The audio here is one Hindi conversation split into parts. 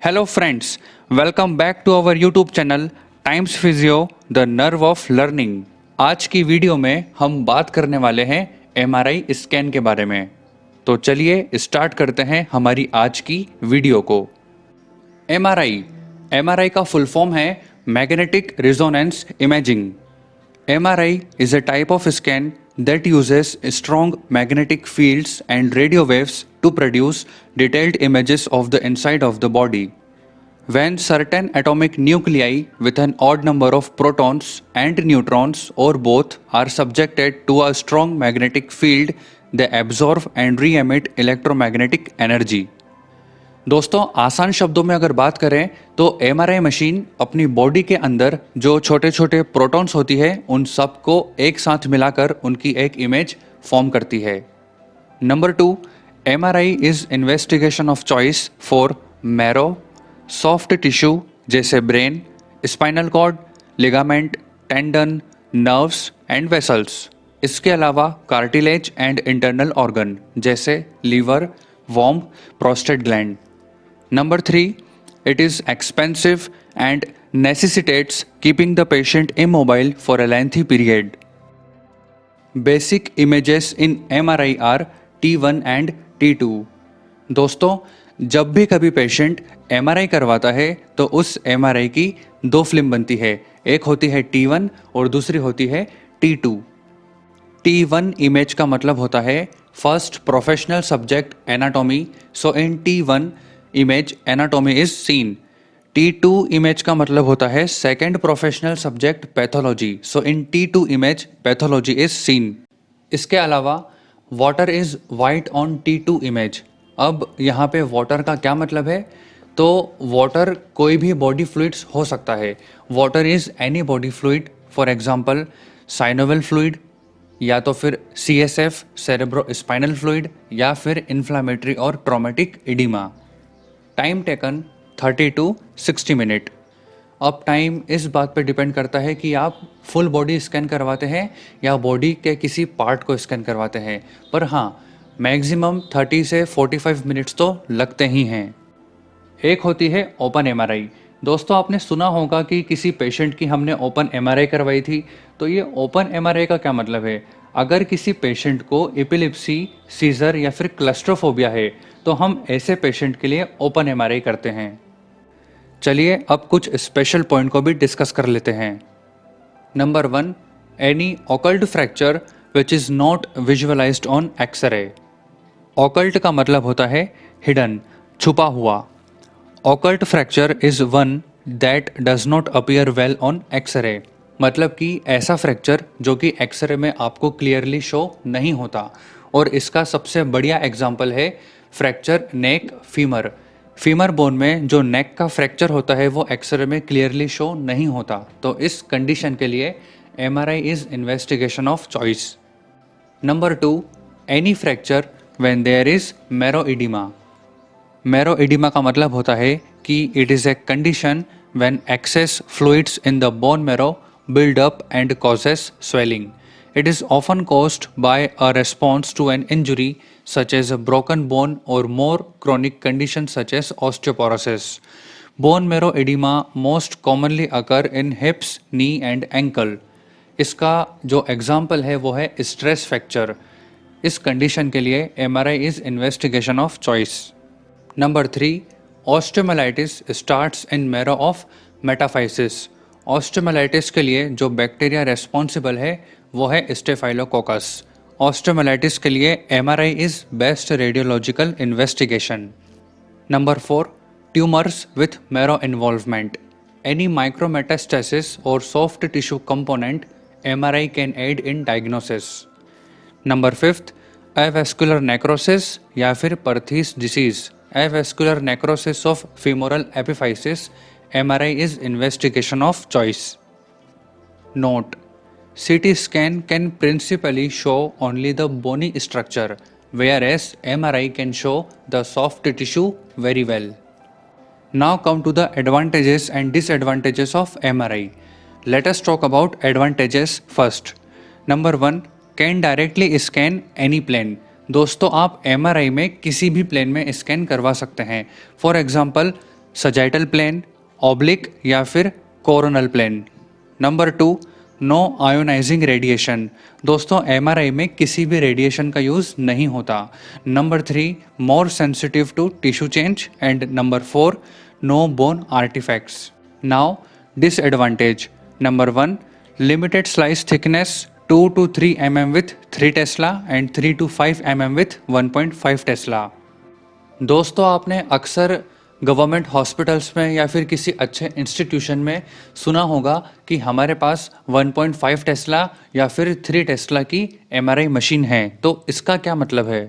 Hello friends, welcome back to our YouTube channel times physio the nerve of learning. आज की वीडियो में हम बात करने वाले हैं एमआरआई स्कैन के बारे में। तो चलिए स्टार्ट करते हैं हमारी आज की वीडियो को। एमआरआई एमआरआई का फुल फॉर्म है magnetic resonance imaging. MRI is a type of scan that uses strong magnetic fields and radio waves to produce detailed images of the inside of the body. When certain atomic nuclei with an odd number of protons and neutrons or both are subjected to a strong magnetic field, they absorb and re-emit electromagnetic energy. दोस्तों, आसान शब्दों में अगर बात करें तो एमआरआई मशीन अपनी बॉडी के अंदर जो छोटे छोटे प्रोटॉन्स होती है उन सब को एक साथ मिलाकर उनकी एक इमेज फॉर्म करती है। Number 2, MRI is investigation of choice for marrow, soft tissue जैसे brain, spinal cord, ligament, tendon, nerves and vessels. इसके अलावा कार्टिलेज एंड इंटरनल ऑर्गन जैसे liver, womb, prostate gland. Number 3, it is expensive and necessitates keeping the patient immobile for a lengthy period. Basic images in MRI are T1 and T2. दोस्तों, जब भी कभी पेशेंट MRI करवाता है तो उस MRI की दो फिल्म बनती है, एक होती है T1 और दूसरी होती है T2। T1 इमेज का मतलब होता है first professional subject anatomy, so in T1 image anatomy is seen. T2 image का मतलब होता है second professional subject pathology, so in T2 image pathology is seen. इसके अलावा water is white on T2 image. अब यहाँ पे वाटर का क्या मतलब है? तो वाटर कोई भी बॉडी फ्लूइड्स हो सकता है। Water is any body fluid, for example synovial fluid, या तो फिर CSF सेरेब्रो स्पाइनल फ्लूइड, या फिर इन्फ्लामेटरी और traumatic oedema. Time taken 30 to 60 minute. अब टाइम इस बात पे डिपेंड करता है कि आप फुल बॉडी स्कैन करवाते हैं या बॉडी के किसी पार्ट को स्कैन करवाते हैं, पर हाँ, मैक्सिमम 30 से 45 मिनट्स तो लगते ही हैं। एक होती है ओपन MRI। दोस्तों, आपने सुना होगा कि किसी पेशेंट की हमने ओपन MRI करवाई थी। तो ये ओपन MRI का क्या मतलब है? अगर किसी पेशेंट को एपिलेप्सी, सीजर या फिर क्लस्ट्रोफोबिया है तो हम ऐसे पेशेंट के लिए ओपन MRI करते हैं। चलिए अब कुछ स्पेशल पॉइंट को भी डिस्कस कर लेते हैं। Number 1, any occult fracture which is not visualised on X-ray. Occult का मतलब होता है हिडन, छुपा हुआ। Occult fracture is one that does not appear well on X-ray, मतलब कि ऐसा फ्रैक्चर जो कि एक्सरे में आपको क्लियरली शो नहीं होता। और इसका सबसे बढ़िया एग्जाम्पल है फ्रैक्चर नेक फीमर। फीमर बोन में जो नेक का फ्रैक्चर होता है वो एक्सरे में क्लियरली शो नहीं होता। तो इस कंडीशन के लिए MRI is investigation of choice. Number 2, any fracture when there is marrow oedema. Marrow oedema का मतलब होता है कि it is a condition when excess fluids in the bone marrow build up and causes swelling. It is often caused by a response to an injury such as a broken bone or more chronic conditions such as osteoporosis. Bone marrow edema most commonly occur in hips, knee and ankle. इसका जो एग्जाम्पल है वो है स्ट्रेस फ्रैक्चर। इस कंडीशन के लिए MRI is investigation of choice. Number 3, osteomyelitis starts in marrow of metaphysis. Osteomyelitis के लिए जो बैक्टीरिया रेस्पॉन्सिबल है वो है स्टेफाइलोकोकस। ऑस्टियोमाइलाइटिस के लिए MRI is best radiological investigation. Number 4, tumours with marrow involvement. Any micrometastasis और soft tissue component MRI can aid in diagnosis. Number 5, avascular necrosis या फिर Perthes disease. Avascular necrosis of femoral epiphysis, MRI is investigation of choice. Note: CT scan can principally show only the bony structure, whereas MRI can show the soft tissue very well. Now come to the advantages and disadvantages of MRI. Let us talk about advantages first. Number 1, can directly scan any plane. दोस्तों, आप MRI में किसी भी प्लेन में स्कैन करवा सकते हैं। For example sagittal plane, oblique या फिर coronal plane. Number 2, no ionising radiation. दोस्तों एमआरआई में किसी भी रेडिएशन का यूज़ नहीं होता। Number 3, more sensitive to tissue change. And number 4, no bone artefacts. Now disadvantage. Number 1, limited slice thickness 2 to 3 mm with 3 tesla and 3 to 5 mm with 1.5 tesla. दोस्तों आपने अक्सर गवर्नमेंट हॉस्पिटल्स में या फिर किसी अच्छे इंस्टीट्यूशन में सुना होगा कि हमारे पास 1.5 टेस्ला या फिर 3 टेस्ला की एमआरआई मशीन है। तो इसका क्या मतलब है?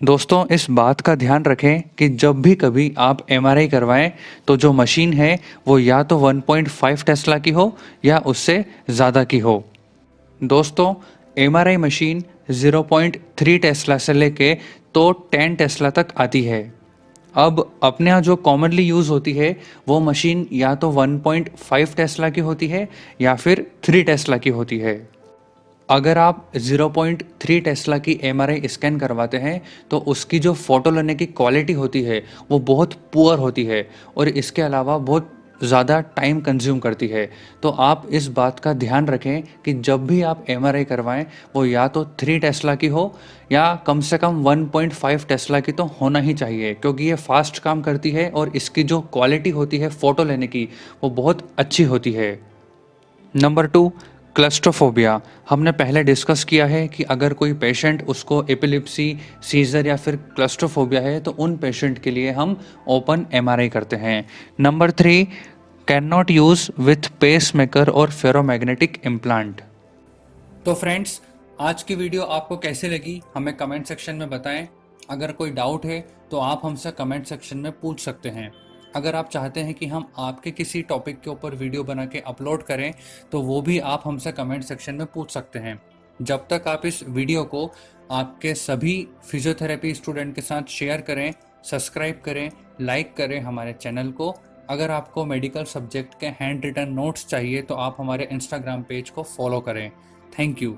दोस्तों इस बात का ध्यान रखें कि जब भी कभी आप एमआरआई करवाएं तो जो मशीन है वो या तो 1.5 टेस्ला की हो या उससे ज़्यादा की हो। दोस्तों एमआरआई मशीन 0.3 टेस्ला से लेके तो 10 टेस्ला तक आती है। अब अपने यहाँ जो कॉमनली यूज़ होती है वो मशीन या तो 1.5 टेस्ला की होती है या फिर 3 टेस्ला की होती है। अगर आप 0.3 टेस्ला की एमआरआई स्कैन करवाते हैं तो उसकी जो फ़ोटो लेने की क्वालिटी होती है वो बहुत पुअर होती है और इसके अलावा बहुत ज़्यादा टाइम कंज्यूम करती है। तो आप इस बात का ध्यान रखें कि जब भी आप एमआरआई करवाएं वो या तो 3 टेस्ला की हो या कम से कम 1.5 टेस्ला की तो होना ही चाहिए, क्योंकि ये फास्ट काम करती है और इसकी जो क्वालिटी होती है फ़ोटो लेने की वो बहुत अच्छी होती है। Number 2, claustrophobia. हमने पहले डिस्कस किया है कि अगर कोई पेशेंट उसको एपिलिप्सी, सीजर या फिर क्लस्ट्रोफोबिया है तो उन पेशेंट के लिए हम ओपन एमआरआई करते हैं। Number 3, can not use with pacemaker और फेरोमैग्नेटिक इम्प्लांट। तो फ्रेंड्स आज की वीडियो आपको कैसे लगी हमें कमेंट सेक्शन में बताएं। अगर कोई डाउट है तो आप हमसे कमेंट सेक्शन में पूछ सकते हैं। अगर आप चाहते हैं कि हम आपके किसी टॉपिक के ऊपर वीडियो बना के अपलोड करें तो वो भी आप हमसे कमेंट सेक्शन में पूछ सकते हैं। जब तक आप इस वीडियो को आपके सभी फिजियोथेरेपी स्टूडेंट के साथ शेयर करें, सब्सक्राइब करें, लाइक करें हमारे चैनल को। अगर आपको मेडिकल सब्जेक्ट के हैंड रिटन नोट्स चाहिए तो आप हमारे इंस्टाग्राम पेज को फॉलो करें। Thank you.